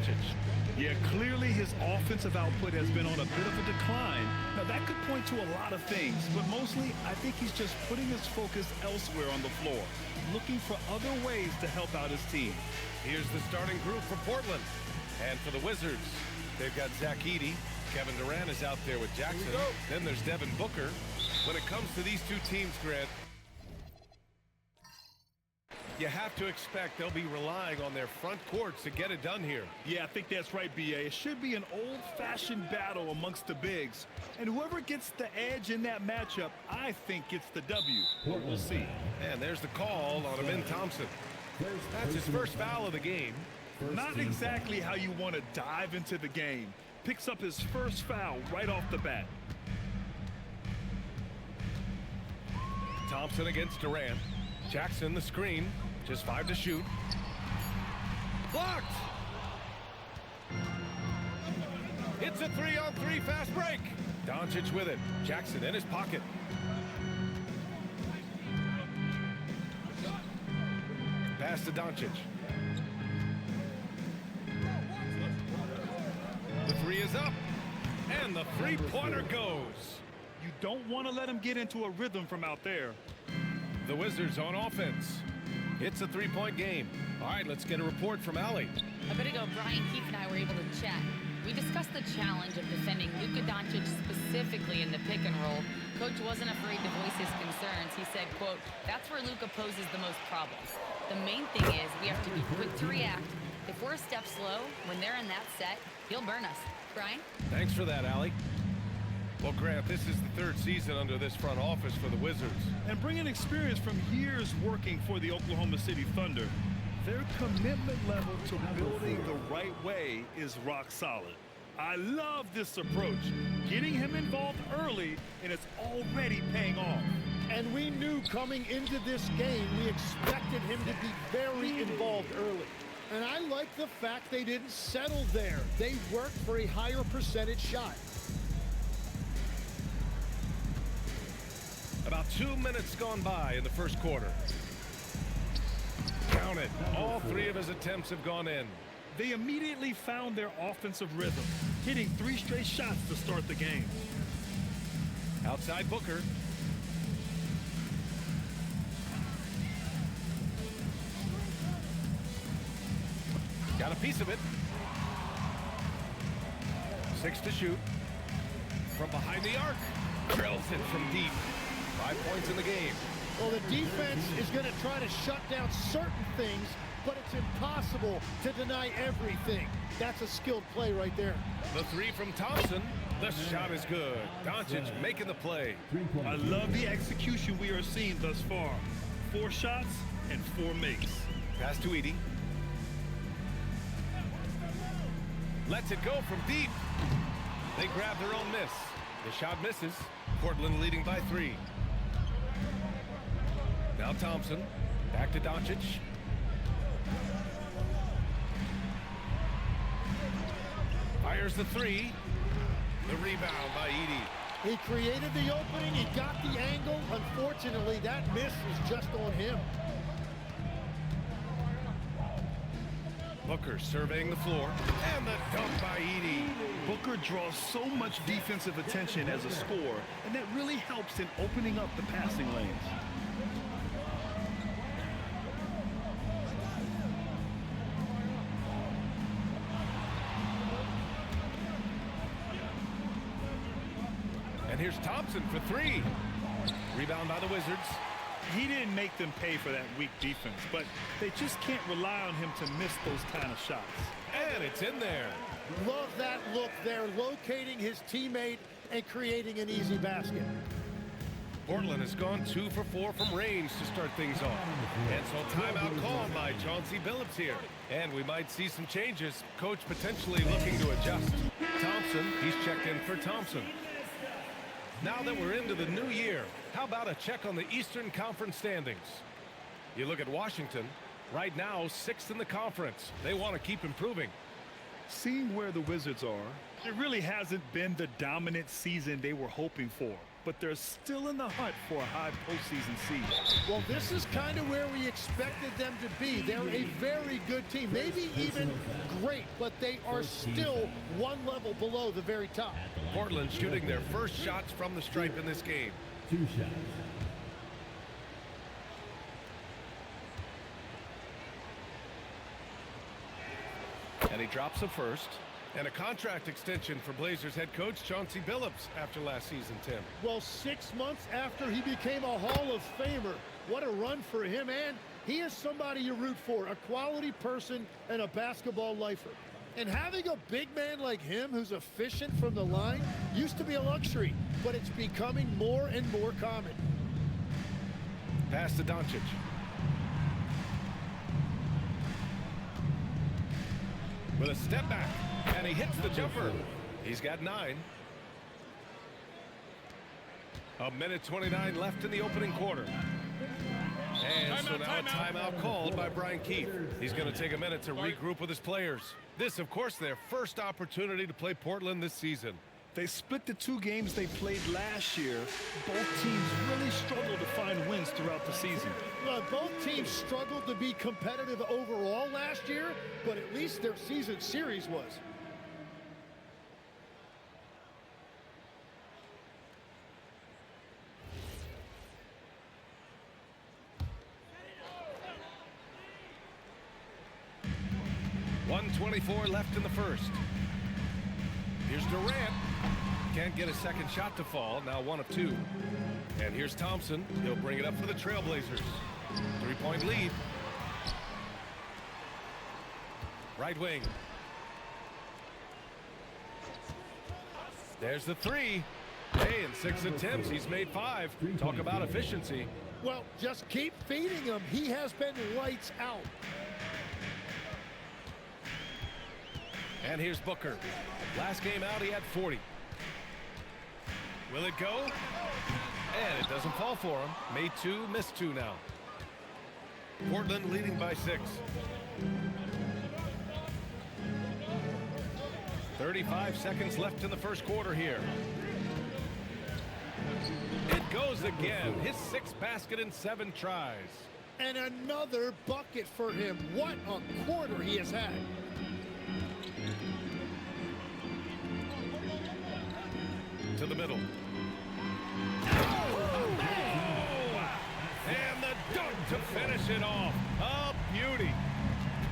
Doncic. Yeah, clearly his offensive output has been on a bit of a decline. Now, that could point to a lot of things, but mostly I think he's just putting his focus elsewhere on the floor, looking for other ways to help out his team. Here's the starting group for Portland. And for the Wizards, they've got Zach Edey. Kevin Durant is out there with Jackson. Then there's Devin Booker. When it comes to these two teams, Grant, you have to expect they'll be relying on their front courts to get it done here. Yeah, I think that's right, B.A. It should be an old-fashioned battle amongst the bigs. And whoever gets the edge in that matchup, I think gets the W. But we'll see. And there's the call on Amin Thompson. That's his first foul of the game. Not exactly how you want to dive into the game. Picks up his first foul right off the bat. Thompson against Durant. Jackson the screen. Just 5 to shoot. Blocked! It's a 3-on-3 fast break. Doncic with it. Jackson in his pocket. Pass to Doncic. The three is up. And the three-pointer goes. You don't want to let him get into a rhythm from out there. The Wizards on offense. It's a three-point game. All right, let's get a report from Allie. A bit ago, Brian Keefe and I were able to chat. We discussed the challenge of defending Luka Doncic specifically in the pick and roll. Coach wasn't afraid to voice his concerns. He said, quote, "That's where Luka poses the most problems. The main thing is we have to be quick to react. If we're a step slow, when they're in that set, he'll burn us." Brian? Thanks for that, Allie. Well, Grant, this is the third season under this front office for the Wizards. And bringing experience from years working for the Oklahoma City Thunder, their commitment level to building the right way is rock solid. I love this approach, getting him involved early, and it's already paying off. And we knew coming into this game, we expected him to be very involved early. And I like the fact they didn't settle there. They worked for a higher percentage shot. About 2 minutes gone by in the first quarter. Count it. All three of his attempts have gone in. They immediately found their offensive rhythm, hitting 3 straight shots to start the game. Outside Booker. Got a piece of it. 6 to shoot. From behind the arc. Drills it from deep. 5 points in the game. Well, the defense is going to try to shut down certain things, but it's impossible to deny everything. That's a skilled play right there. The three from Thompson. The shot is good. Doncic making the play. I love the execution we are seeing thus far. 4 shots and 4 makes. Pass to Edey. Lets it go from deep. They grab their own miss. The shot misses. Portland leading by 3. Now Thompson. Back to Doncic. Fires the 3. The rebound by Edey. He created the opening. He got the angle. Unfortunately, that miss is just on him. Booker surveying the floor. And the dunk by Edey. Booker draws so much defensive attention as a scorer, and that really helps in opening up the passing lanes. And here's Thompson for 3. Rebound by the Wizards. He didn't make them pay for that weak defense, but they just can't rely on him to miss those kind of shots. And it's in there. Love that look there, locating his teammate and creating an easy basket. Portland has gone 2 for 4 from range to start things off. And so timeout called by Chauncey Billups here. And we might see some changes. Coach potentially looking to adjust. Thompson, he's checked in for Thompson. Now that we're into the new year, how about a check on the Eastern Conference standings? You look at Washington, right now 6th in the conference. They want to keep improving. Seeing where the Wizards are, it really hasn't been the dominant season they were hoping for. but they're still in the hunt for a high postseason seed. Well, this is kind of where we expected them to be. They're a very good team, maybe even great, but they are still one level below the very top. Portland shooting their first shots from the stripe in this game. 2 shots. And he drops a first. And a contract extension for Blazers head coach Chauncey Billups after last season, Tim. Well, 6 months after he became a Hall of Famer, what a run for him. And he is somebody you root for, a quality person and a basketball lifer. And having a big man like him who's efficient from the line used to be a luxury, but it's becoming more and more common. Pass to Doncic. With a step back, and he hits the jumper. He's got 9. A minute 29 left in the opening quarter. And so now a timeout called by Brian Keefe. He's going to take a minute to regroup with his players. This, of course, their first opportunity to play Portland this season. They split the 2 games they played last year. Both teams really struggled to find wins throughout the season. Both teams struggled to be competitive overall last year, but at least their season series was. .124 left in the first. Here's Durant. Can't get a second shot to fall. Now 1 of 2. And here's Thompson. He'll bring it up for the Trailblazers. 3-point lead. Right wing. There's the 3. Hey, in 6 attempts, he's made 5. Talk about efficiency. Well, just keep feeding him. He has been lights out. And here's Booker. Last game out, he had 40. Will it go? And it doesn't fall for him. Made 2, missed 2 now. Portland leading by 6. 35 seconds left in the first quarter here. It goes again. His 6th basket in 7 tries. And another bucket for him. What a quarter he has had. To the middle. And the dunk to finish it off. A beauty.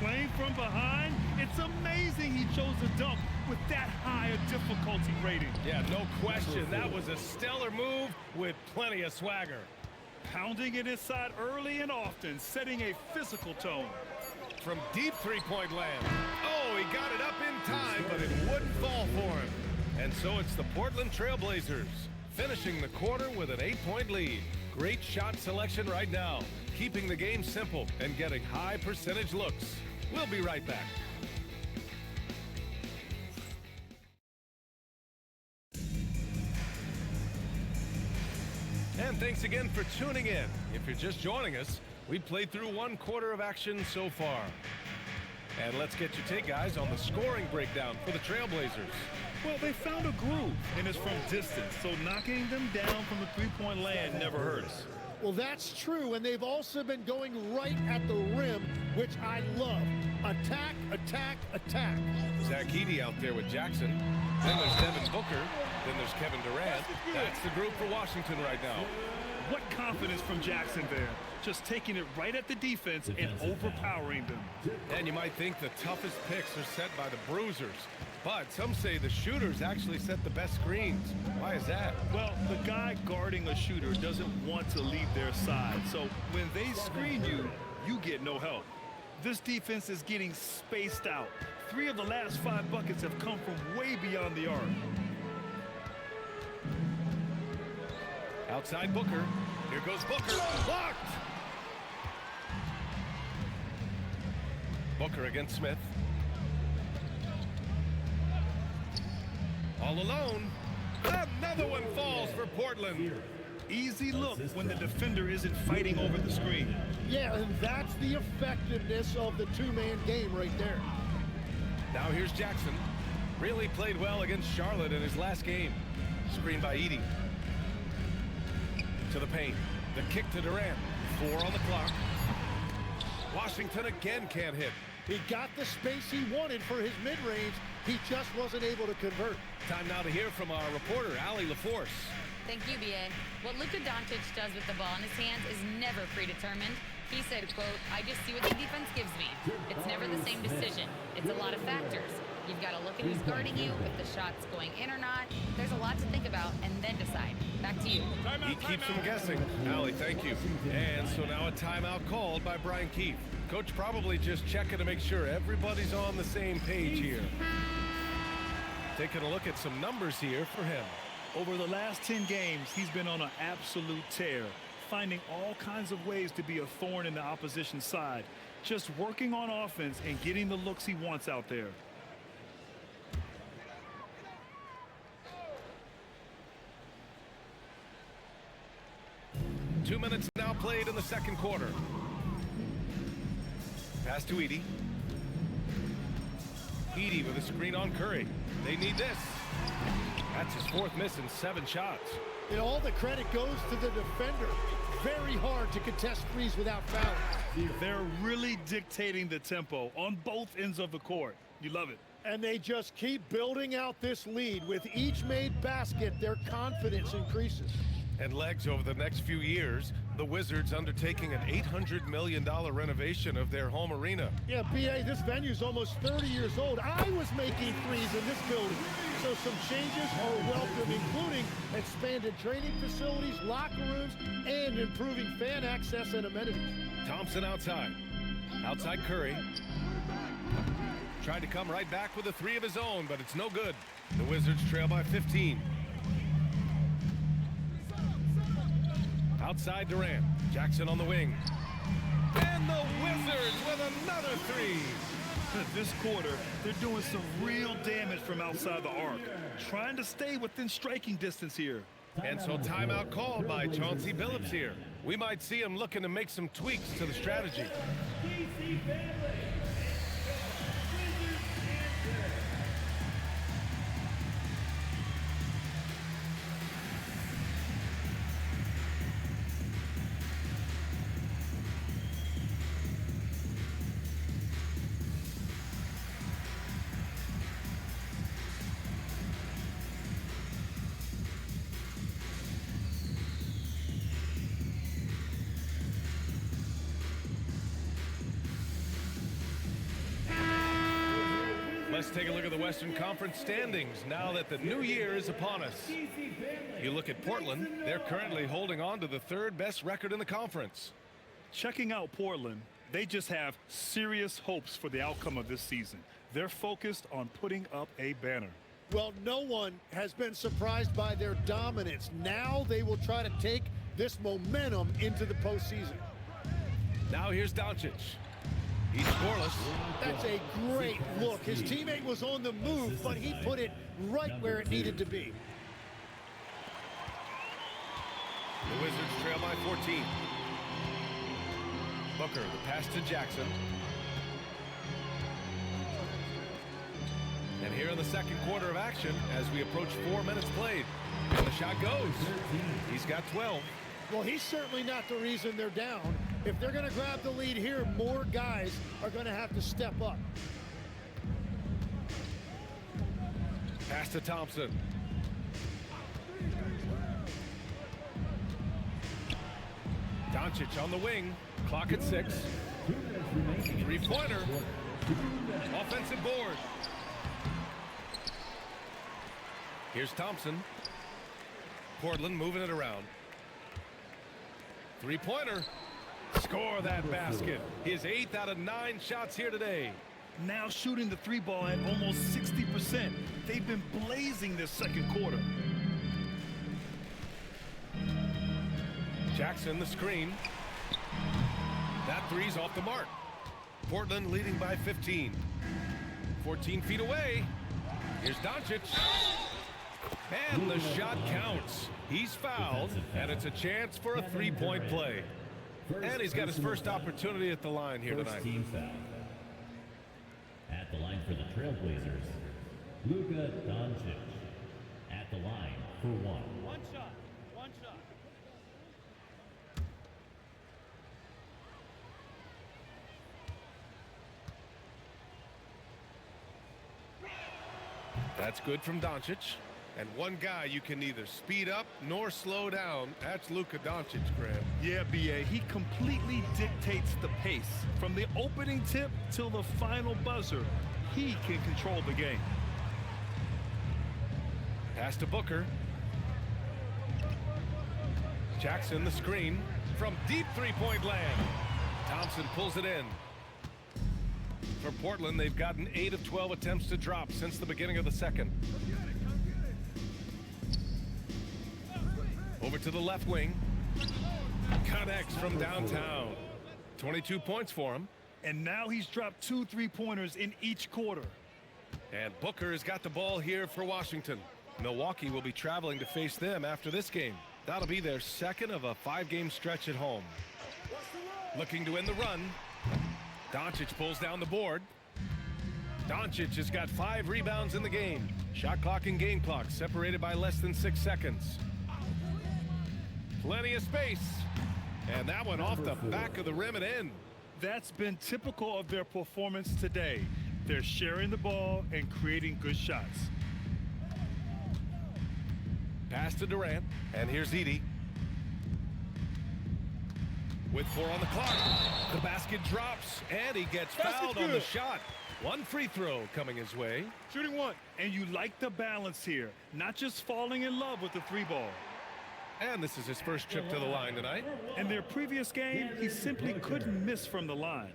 Playing from behind, it's amazing he chose a dunk with that high a difficulty rating. Yeah, no question. That was a stellar move with plenty of swagger. Pounding it inside early and often, setting a physical tone. From deep 3-point land. Oh, he got it up in time, but it wouldn't fall for him. And so it's the Portland Trailblazers finishing the quarter with an 8-point lead. Great shot selection right now, keeping the game simple and getting high percentage looks. We'll be right back. And thanks again for tuning in. If you're just joining us, we've played through 1 quarter of action so far. And let's get your take, guys, on the scoring breakdown for the Trailblazers. Well, they found a groove, and it's from distance, so knocking them down from the 3-point land never hurts. Well, that's true, and they've also been going right at the rim, which I love. Attack, attack, attack. Zach Edey out there with Jackson. Then there's Devin Booker. Then there's Kevin Durant. That's the group for Washington right now. What confidence from Jackson there. Just taking it right at the defense and overpowering them. And you might think the toughest picks are set by the bruisers. But some say the shooters actually set the best screens. Why is that? Well, the guy guarding a shooter doesn't want to leave their side. So when they screen you, you get no help. This defense is getting spaced out. 3 of the last 5 buckets have come from way beyond the arc. Outside Booker. Here goes Booker. Blocked! Booker against Smith. All alone. Another one falls for Portland. Easy look when the defender isn't fighting over the screen. Yeah, and that's the effectiveness of the 2-man game right there. Now here's Jackson. Really played well against Charlotte in his last game. Screen by Edey. To the paint. The kick to Durant. 4 on the clock. Washington again can't hit. He got the space he wanted for his mid-range. He just wasn't able to convert. Time now to hear from our reporter, Allie LaForce. Thank you, B.A. What Luka Doncic does with the ball in his hands is never predetermined. He said, quote, I just see what the defense gives me. It's never the same decision. It's a lot of factors. You've got to look at who's guarding you, if the shot's going in or not. There's a lot to think about and then decide. Back to you. He keeps them guessing. Allie, thank you. And so now a timeout called by Brian Keefe. Coach probably just checking to make sure everybody's on the same page here. Taking a look at some numbers here for him. Over the last 10 games, he's been on an absolute tear, finding all kinds of ways to be a thorn in the opposition's side, just working on offense and getting the looks he wants out there. Two minutes now played in the second quarter. Pass to Edey. Edey with a screen on Curry. They need this. That's his 4th miss in 7 shots. And all the credit goes to the defender. Very hard to contest threes without fouling. They're really dictating the tempo on both ends of the court. You love it. And they just keep building out this lead. With each made basket, their confidence increases. And legs over the next few years, the Wizards undertaking an $800 million renovation of their home arena. Yeah, B.A., this venue's almost 30 years old. I was making threes in this building. So some changes are welcome, including expanded training facilities, locker rooms, and improving fan access and amenities. Thompson outside. Outside Curry. Tried to come right back with a 3 of his own, but it's no good. The Wizards trail by 15. Outside Durant. Jackson on the wing. And the Wizards with another 3. This quarter, they're doing some real damage from outside the arc, trying to stay within striking distance here. And so timeout called by Chauncey Billups here. We might see him looking to make some tweaks to the strategy. Let's take a look at the Western Conference standings now that the new year is upon us. You look at Portland, they're currently holding on to the 3rd best record in the conference. Checking out Portland, they just have serious hopes for the outcome of this season. They're focused on putting up a banner. Well, no one has been surprised by their dominance. Now they will try to take this momentum into the postseason. Now here's Doncic. He's scoreless. That's a great look. His teammate was on the move, but he put it right where it needed to be. The Wizards trail by 14. Booker, the pass to Jackson. And here in the second quarter of action, as we approach 4 minutes played. And the shot goes. He's got 12. Well, he's certainly not the reason they're down. If they're going to grab the lead here, more guys are going to have to step up. Pass to Thompson. Doncic on the wing. Clock at 6. 3-pointer. Offensive board. Here's Thompson. Portland moving it around. 3-pointer. Score that basket. His 8th out of 9 shots here today. Now shooting the 3 ball at almost 60%. They've been blazing this second quarter. Jackson the screen. That 3's off the mark. Portland leading by 15. 14 feet away. Here's Doncic. And the shot counts. He's fouled, and it's a chance for a 3-point play. And he's got his first opportunity at the line here tonight. Team foul. At the line for the Trailblazers, Luka Doncic. At the line for 1. One shot. That's good from Doncic. And one guy you can neither speed up nor slow down. That's Luka Doncic, Graham. Yeah, B.A., he completely dictates the pace. From the opening tip till the final buzzer, he can control the game. Pass to Booker. Jackson the screen from deep three-point land. Thompson pulls it in. For Portland, they've gotten 8 of 12 attempts to drop since the beginning of the second. Over to the left wing. Connects from downtown. 22 points for him. And now he's dropped 2 3-pointers in each quarter. And Booker has got the ball here for Washington. Milwaukee will be traveling to face them after this game. That'll be their second of a 5-game stretch at home. Looking to win the run. Doncic pulls down the board. Doncic has got 5 rebounds in the game. Shot clock and game clock separated by less than 6 seconds. Plenty of space. And that one off the back of the rim and in. That's been typical of their performance today. They're sharing the ball and creating good shots. Pass to Durant. And here's Edey. With 4 on the clock. The basket drops. And he gets fouled on the shot. 1 free throw coming his way. Shooting 1. And you like the balance here. Not just falling in love with the 3-ball. And this is his first trip to the line tonight. In their previous game, he simply couldn't miss from the line.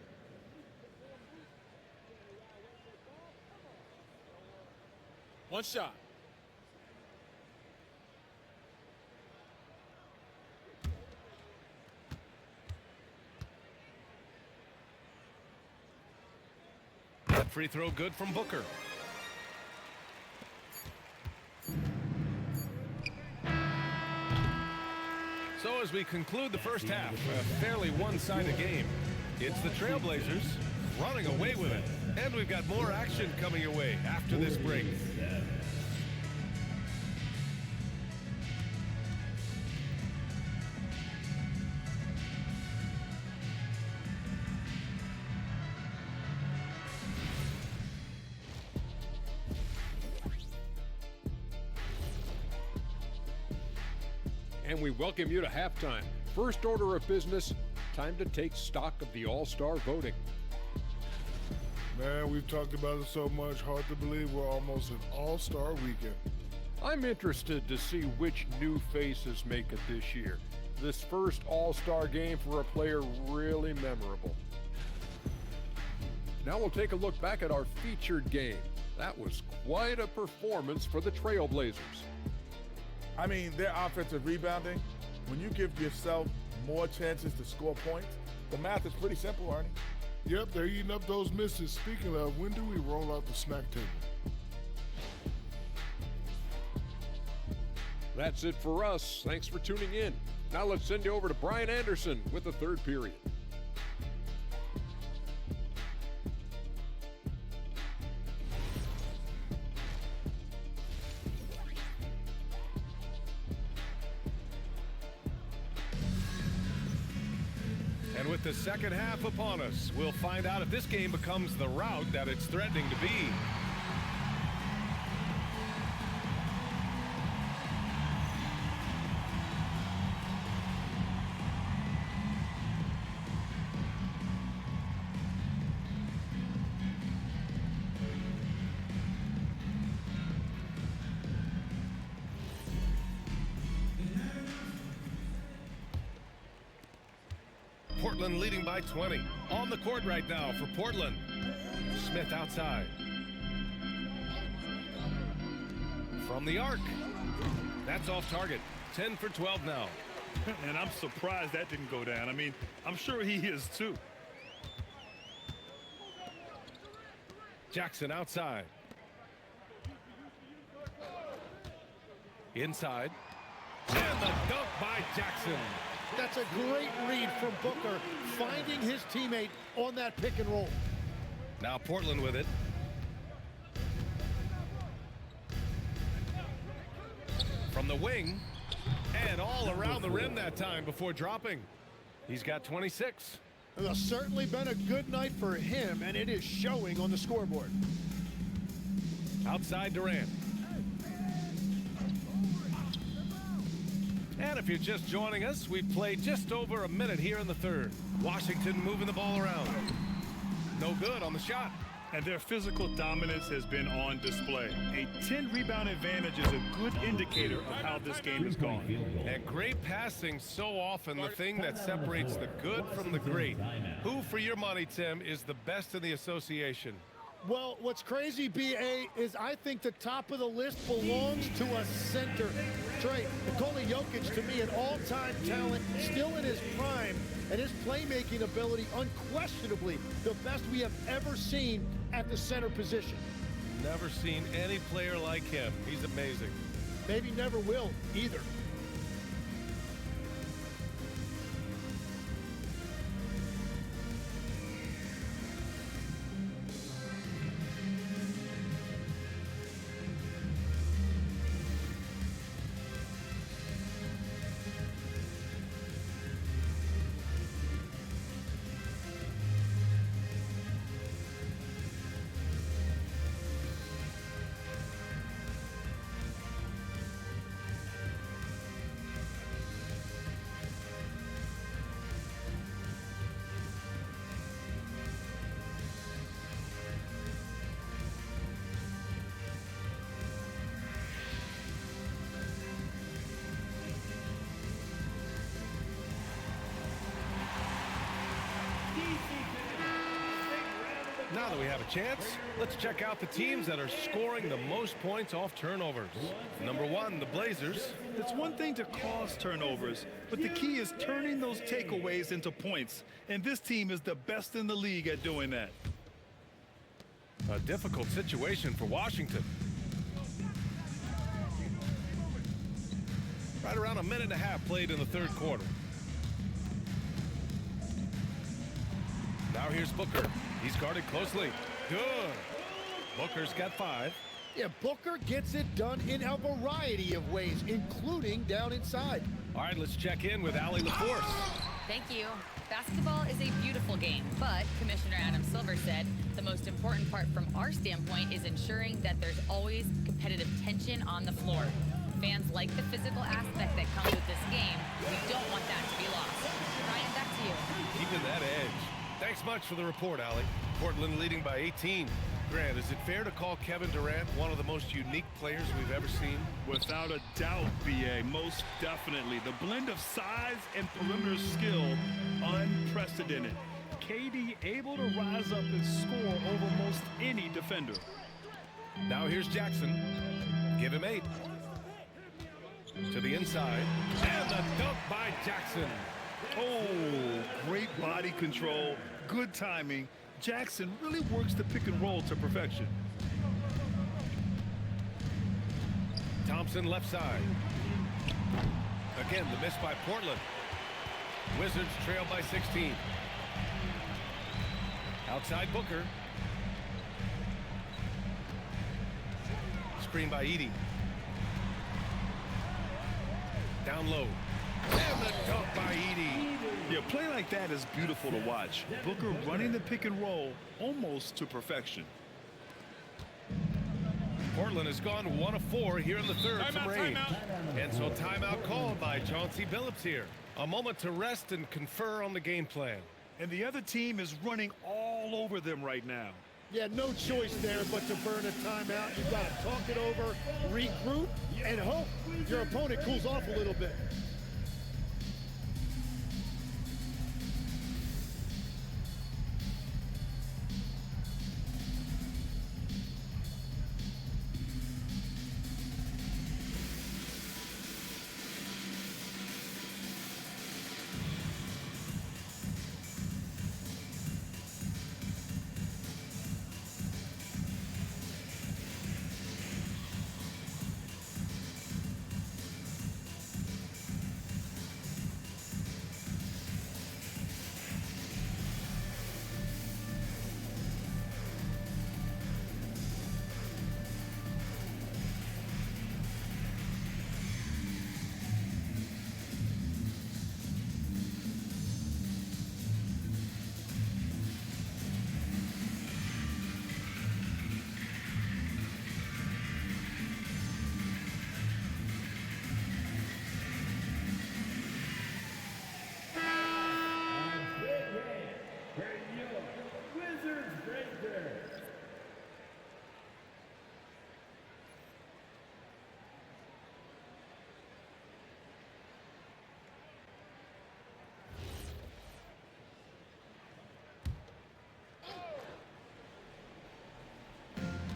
One shot. That free throw good from Booker. So as we conclude the first half, a fairly one-sided game. It's the Trailblazers running away with it. And we've got more action coming your way after this break. And we welcome you to halftime. First order of business, time to take stock of the All-Star voting. Man, we've talked about it so much, hard to believe we're almost an all-star weekend. I'm interested to see which new faces make it this year. This first All-Star game for a player really memorable. Now we'll take a look back at our featured game. That was quite a performance for the Trailblazers. I mean, their offensive rebounding, when you give yourself more chances to score points, the math is pretty simple, Arnie. Yep, they're eating up those misses. Speaking of, when do we roll out the snack table? That's it for us. Thanks for tuning in. Now let's send you over to Brian Anderson with the third period. And with the second half upon us, we'll find out if this game becomes the rout that it's threatening to be. Portland leading by 20. On the court right now for Portland. Smith outside. From the arc. That's off target. 10 for 12 now. And I'm surprised that didn't go down. I mean, I'm sure he is too. Jackson outside. Inside. And the dunk by Jackson. That's a great read from Booker, finding his teammate on that pick and roll. Now Portland with it. From the wing. And all around the rim that time before dropping. He's got 26. It's certainly been a good night for him, and it is showing on the scoreboard. Outside Durant. And if you're just joining us, we've played just over a minute here in the third. Washington moving the ball around. No good on the shot. And their physical dominance has been on display. A 10-rebound advantage is a good indicator of how this game has gone. And great passing, so often the thing that separates the good from the great. Who, for your money, Tim, is the best in the association? Well, what's crazy, B.A., is I think the top of the list belongs to a center. Trey, Nikola Jokic, to me, an all-time talent, still in his prime, and his playmaking ability unquestionably the best we have ever seen at the center position. Never seen any player like him. He's amazing. Maybe never will either. Now that we have a chance, let's check out the teams that are scoring the most points off turnovers. Number one, the Blazers. It's one thing to cause turnovers, but the key is turning those takeaways into points. And this team is the best in the league at doing that. A difficult situation for Washington. Right around a minute and a half played in the third quarter. Now here's Booker. He's guarded closely. Good. Booker's got 5. Yeah, Booker gets it done in a variety of ways, including down inside. All right, let's check in with Allie LaForce. Thank you. Basketball is a beautiful game, but Commissioner Adam Silver said the most important part from our standpoint is ensuring that there's always competitive tension on the floor. Fans like the physical aspect that comes with this game. We don't want that to be lost. Ryan, back to you. Keeping that edge. Thanks much for the report, Allie. Portland leading by 18. Grant, is it fair to call Kevin Durant one of the most unique players we've ever seen? Without a doubt, B.A., most definitely. The blend of size and perimeter skill, unprecedented. KD able to rise up and score over most any defender. Now here's Jackson. Give him 8. To the inside. And the dunk by Jackson. Oh, great body control, good timing. Jackson really works the pick and roll to perfection. Thompson left side. Again, the miss by Portland. Wizards trail by 16. Outside Booker. Screen by Edey. Down low. And the dunk by Edey. Yeah, play like that is beautiful to watch. Booker running the pick and roll almost to perfection. Portland has gone 1 of 4 here in the third from range. And so timeout called by Chauncey Billups here. A moment to rest and confer on the game plan. And the other team is running all over them right now. Yeah, no choice there but to burn a timeout. You've got to talk it over, regroup, and hope your opponent cools off a little bit.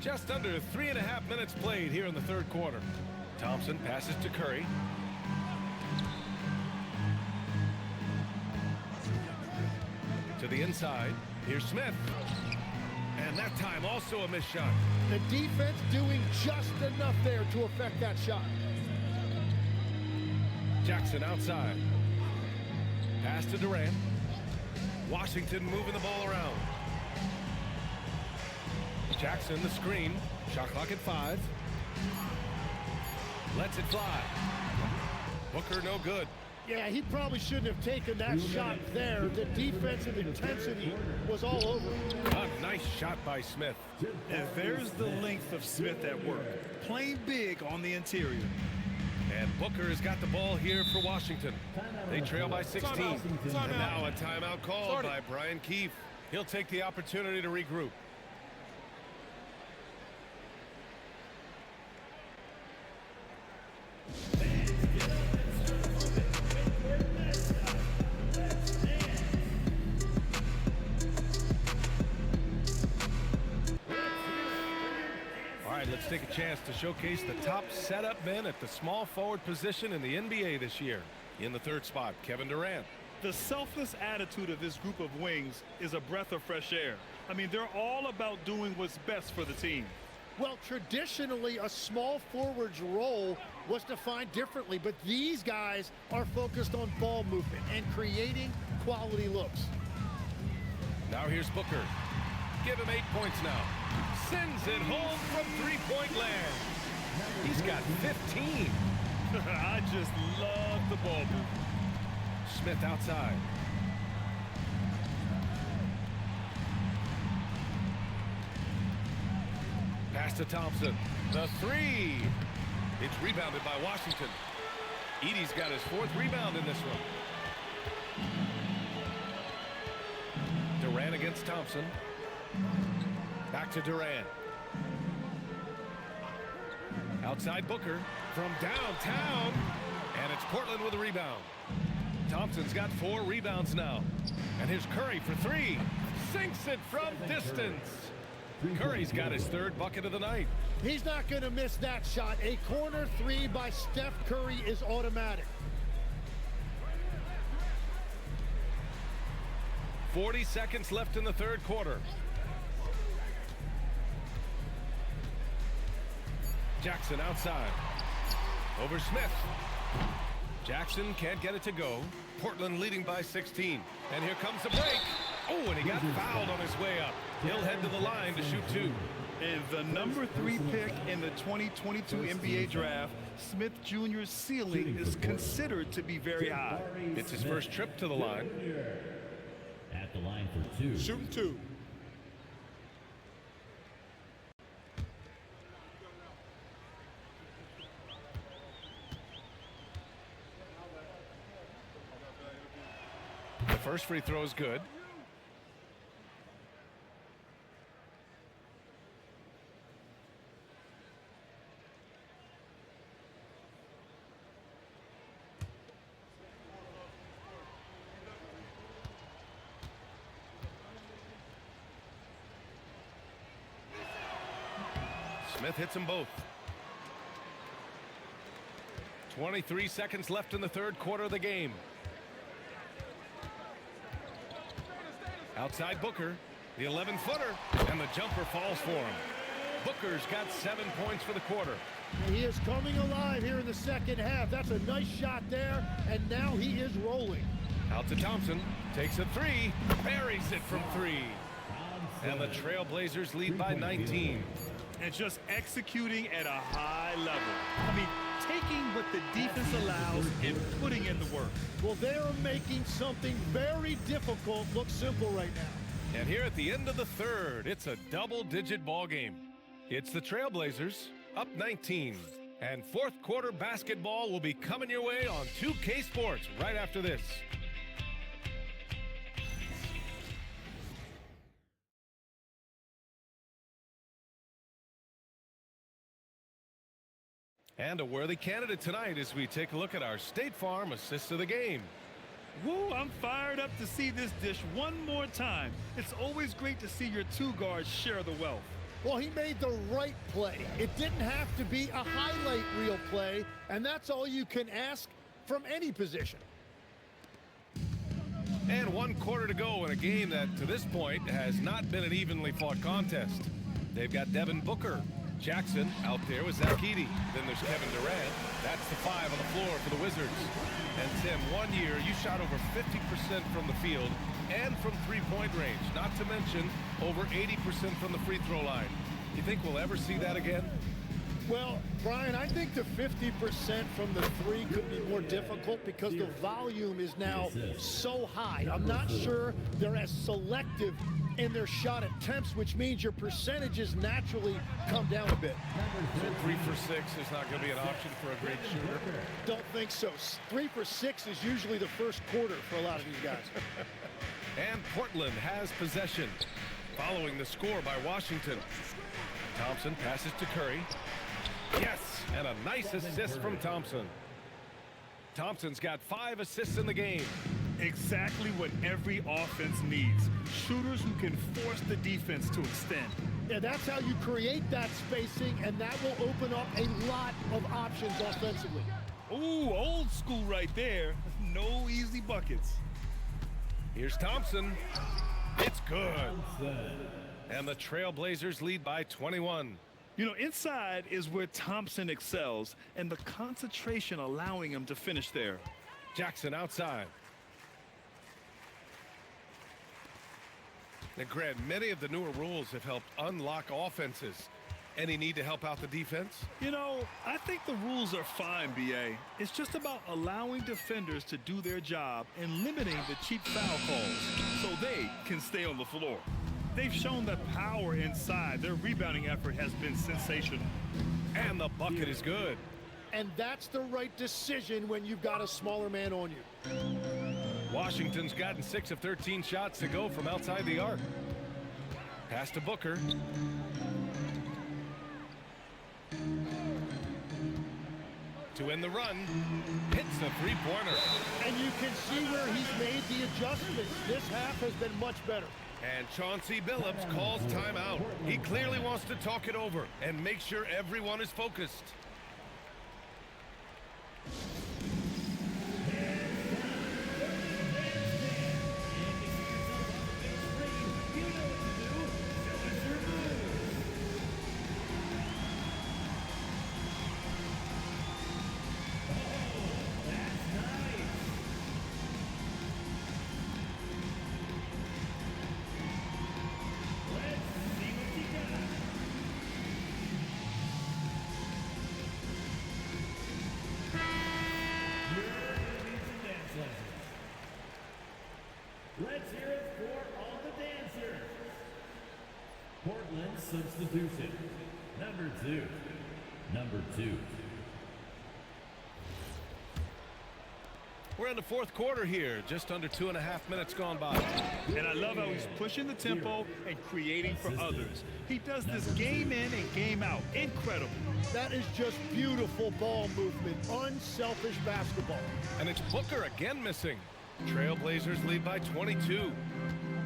Just under 3.5 minutes played here in the third quarter. Thompson passes to Curry. To the inside. Here's Smith. And that time also a missed shot. The defense doing just enough there to affect that shot. Jackson outside. Pass to Durant. Washington moving the ball around. Jackson the screen. Shot clock at 5. Lets it fly. Booker no good. Yeah, he probably shouldn't have taken that shot there. The defensive intensity was all over. A nice shot by Smith. And there's the length of Smith at work. Playing big on the interior. And Booker has got the ball here for Washington. They trail by 16. And now a timeout called by Brian Keefe. He'll take the opportunity to regroup. Let's take a chance to showcase the top setup men at the small forward position in the NBA this year. In the third spot, Kevin Durant. The selfless attitude of this group of wings is a breath of fresh air. I mean, they're all about doing what's best for the team. Well, traditionally, a small forward's role was defined differently, but these guys are focused on ball movement and creating quality looks. Now here's Booker. Give him 8 points now. Sends it home from three-point land. He's got 15. I just love the ball movement. Smith outside. Pass to Thompson. The three. It's rebounded by Washington. Edey's got his 4th rebound in this one. Durant against Thompson. Back to Durant. Outside Booker from downtown. And it's Portland with a rebound. Thompson's got 4 rebounds now. And here's Curry for 3. Sinks it from distance. Curry's got his 3rd bucket of the night. He's not going to miss that shot. A corner 3 by Steph Curry is automatic. 40 seconds left in the third quarter. Jackson outside. Over Smith. Jackson can't get it to go. Portland leading by 16. And here comes the break. Oh, and he got fouled on his way up. He'll head to the line to shoot 2. And the number 3 pick in the 2022 NBA draft, Smith Jr.'s ceiling is considered to be very high. It's his first trip to the line. At the line for 2. Shooting 2. The first free throw is good. Smith hits them both. 23 seconds left in the third quarter of the game. Outside Booker, the 11-footer, and the jumper falls for him. Booker's got 7 points for the quarter. He is coming alive here in the second half. That's a nice shot there, and now he is rolling. Out to Thompson, takes a 3, buries it from 3. And the Trailblazers lead by 19. And just executing at a high level. I mean, taking what the defense allows and putting in the work. Well, they are making something very difficult look simple right now. And here at the end of the third, it's a double-digit ball game. It's the Trailblazers up 19. And fourth quarter basketball will be coming your way on 2K Sports right after this. And a worthy candidate tonight as we take a look at our State Farm assist of the game. Woo, I'm fired up to see this dish one more time. It's always great to see your 2 guards share the wealth. Well, he made the right play. It didn't have to be a highlight reel play, and that's all you can ask from any position. And 1 quarter to go in a game that, to this point, has not been an evenly fought contest. They've got Devin Booker. Jackson out there with Zach Edey. Then there's Kevin Durant. That's the 5 on the floor for the Wizards. And Tim, 1 year, you shot over 50% from the field and from three-point range. Not to mention over 80% from the free throw line. You think we'll ever see that again? Well, Brian, I think the 50% from the three could be more difficult because the volume is now so high. I'm not sure they're as selective in their shot attempts, which means your percentages naturally come down a bit. So 3 for 6 is not going to be an option for a great shooter? Don't think so. 3 for 6 is usually the first quarter for a lot of these guys. And Portland has possession following the score by Washington. Thompson passes to Curry. Yes, and a nice assist from Thompson. Thompson's got 5 assists in the game. Exactly what every offense needs. Shooters who can force the defense to extend. Yeah, that's how you create that spacing, and that will open up a lot of options offensively. Ooh, old school right there. No easy buckets. Here's Thompson. It's good. And the Trailblazers lead by 21. You know, inside is where Thompson excels, and the concentration allowing him to finish there. Jackson outside. Now, Grant, many of the newer rules have helped unlock offenses. Any need to help out the defense? You know, I think the rules are fine, B.A. It's just about allowing defenders to do their job and limiting the cheap foul calls so they can stay on the floor. They've shown that power inside. Their rebounding effort has been sensational. And the bucket is good. And that's the right decision when you've got a smaller man on you. Washington's gotten 6 of 13 shots to go from outside the arc. Pass to Booker. To end the run, hits the three-pointer. And you can see where he's made the adjustments. This half has been much better. And Chauncey Billups calls timeout. He clearly wants to talk it over and make sure everyone is focused. Let's hear it for all the dancers. Portland substitution. Number two. We're in the fourth quarter here, just under 2.5 minutes gone by. And I love how he's pushing the tempo and creating for others. He does this game in and game out. Incredible. That is just beautiful ball movement, unselfish basketball. And it's Booker again missing. Trailblazers lead by 22.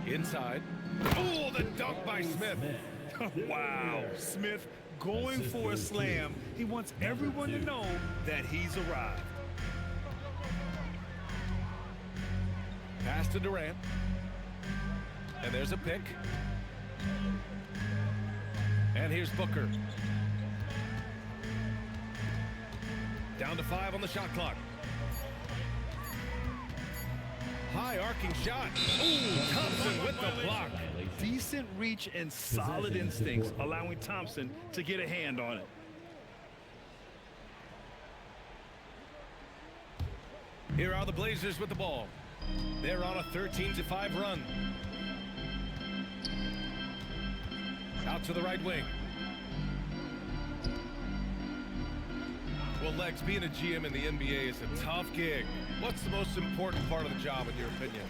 Inside. Oh, the dunk by Smith. Wow. Smith going for a slam. He wants everyone to know that he's arrived. Pass to Durant. And there's a pick. And here's Booker. Down to 5 on the shot clock. High arcing shot. Ooh, Thompson with the block. Decent reach and solid instincts, allowing Thompson to get a hand on it. Here are the Blazers with the ball. They're on a 13-5 run. Out to the right wing. Well, Lex, being a GM in the NBA is a tough gig. What's the most important part of the job, in your opinion?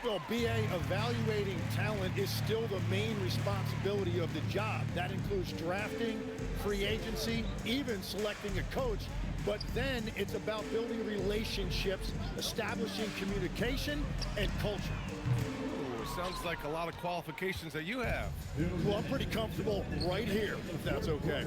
Well, BA, evaluating talent is still the main responsibility of the job. That includes drafting, free agency, even selecting a coach. But then it's about building relationships, establishing communication, and culture. Ooh, sounds like a lot of qualifications that you have. Well, I'm pretty comfortable right here, if that's okay.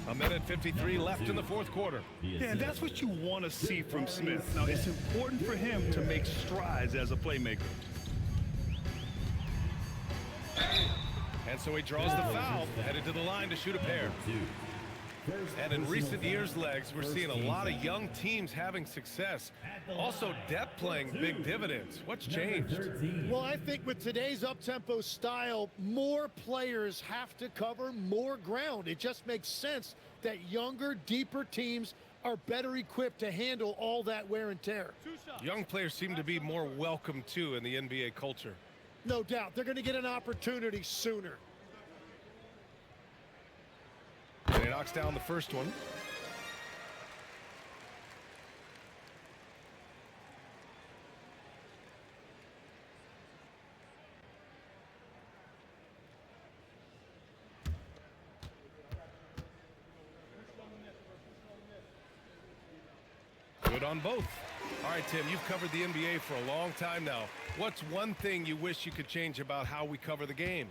A minute 53 left in the fourth quarter. Yeah, and that's what you want to see from Smith. Now, it's important for him to make strides as a playmaker. And so he draws the foul, headed to the line to shoot a pair. And in recent years, Legs, we're seeing a lot of young teams having success. Also, depth playing big dividends. What's changed? Well, I think with today's up-tempo style, more players have to cover more ground. It just makes sense that younger, deeper teams are better equipped to handle all that wear and tear. Young players seem to be more welcome, too, in the NBA culture. No doubt. They're going to get an opportunity sooner. And he knocks down the first one. Good on both. All right, Tim, you've covered the NBA for a long time now. What's one thing you wish you could change about how we cover the game?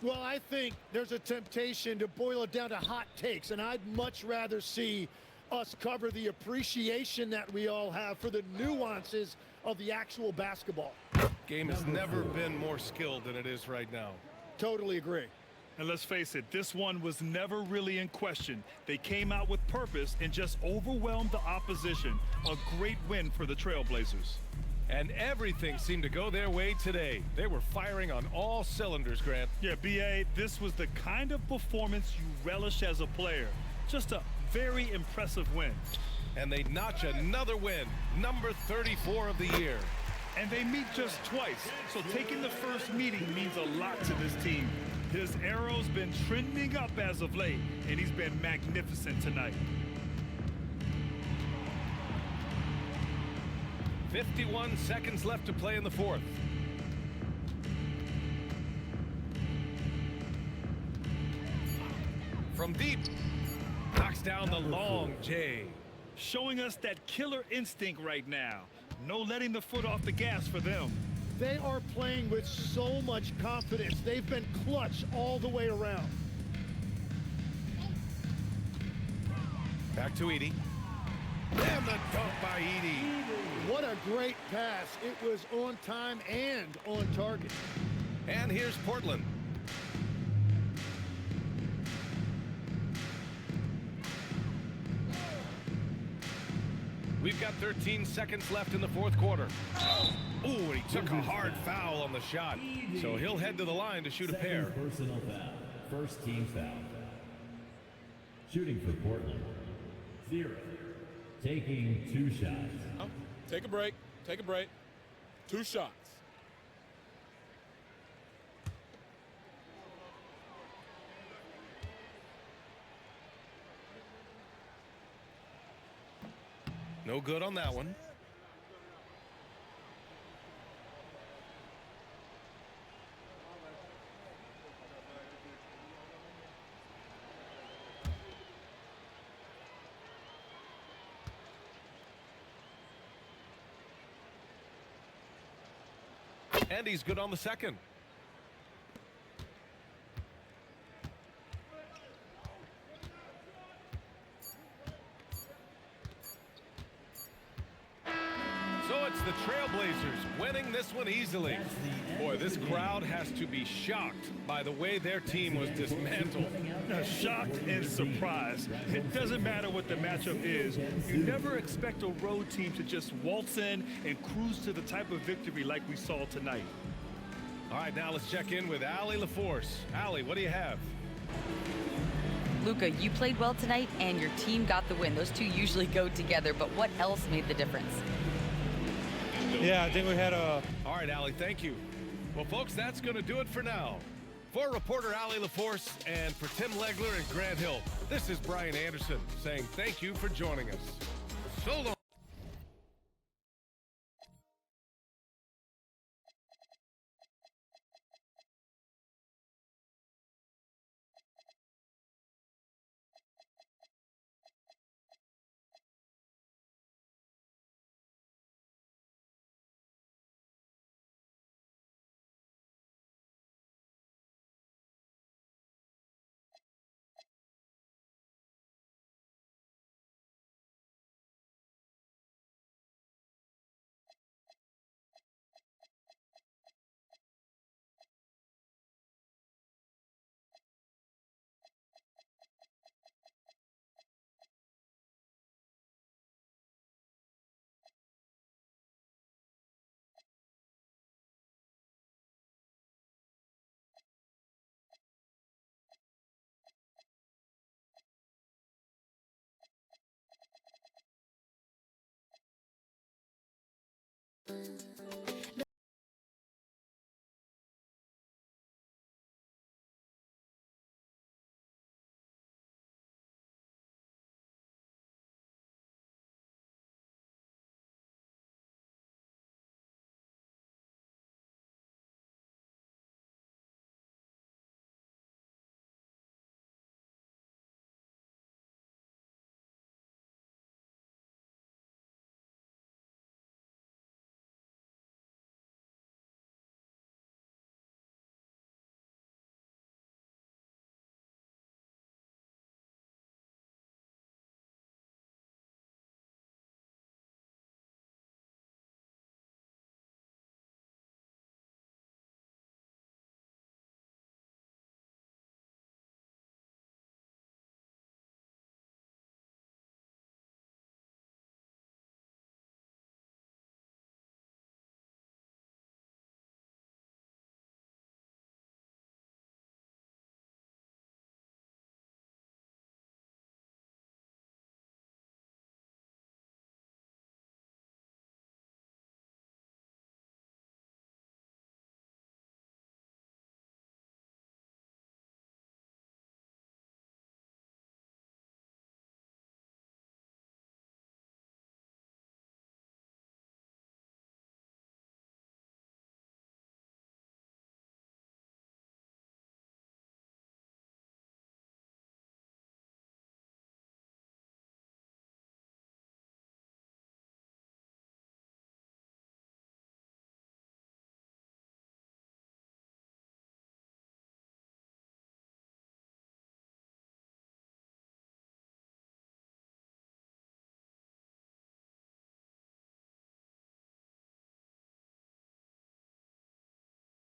Well, I think there's a temptation to boil it down to hot takes, and I'd much rather see us cover the appreciation that we all have for the nuances of the actual basketball. Game has never been more skilled than it is right now. Totally agree. And let's face it, this one was never really in question. They came out with purpose and just overwhelmed the opposition. A great win for the Trailblazers. And everything seemed to go their way today. They were firing on all cylinders, Grant. Yeah, B.A., this was the kind of performance you relish as a player. Just a very impressive win. And they notch another win, number 34 of the year. And they meet just twice, so taking the first meeting means a lot to this team. His arrow's been trending up as of late, and he's been magnificent tonight. 51 seconds left to play in the fourth. From deep, knocks down the long J. Showing us that killer instinct right now. No letting the foot off the gas for them. They are playing with so much confidence. They've been clutch all the way around. Back to Edey. And the dunk by Edey. What a great pass. It was on time and on target. And here's Portland. We've got 13 seconds left in the fourth quarter. Ooh, and he took a hard foul on the shot. So he'll head to the line to shoot a pair. Personal foul. First team foul. Shooting for Portland. 0. Taking 2 shots. Take a break. Take a break. 2 shots. No good on that one. And he's good on the second. So it's the Trailblazers winning this one easily. Boy, this crowd has to be shocked by the way their team was dismantled. Shocked and surprised. It doesn't matter what the matchup is. You never expect a road team to just waltz in and cruise to the type of victory like we saw tonight. All right, now let's check in with Allie LaForce. Allie, what do you have? Luka, you played well tonight, and your team got the win. Those two usually go together, but what else made the difference? Yeah, I think we had a... All right, Allie, thank you. Well, folks, that's going to do it for now. For reporter Allie LaForce and for Tim Legler and Grant Hill, this is Brian Anderson saying thank you for joining us. So long.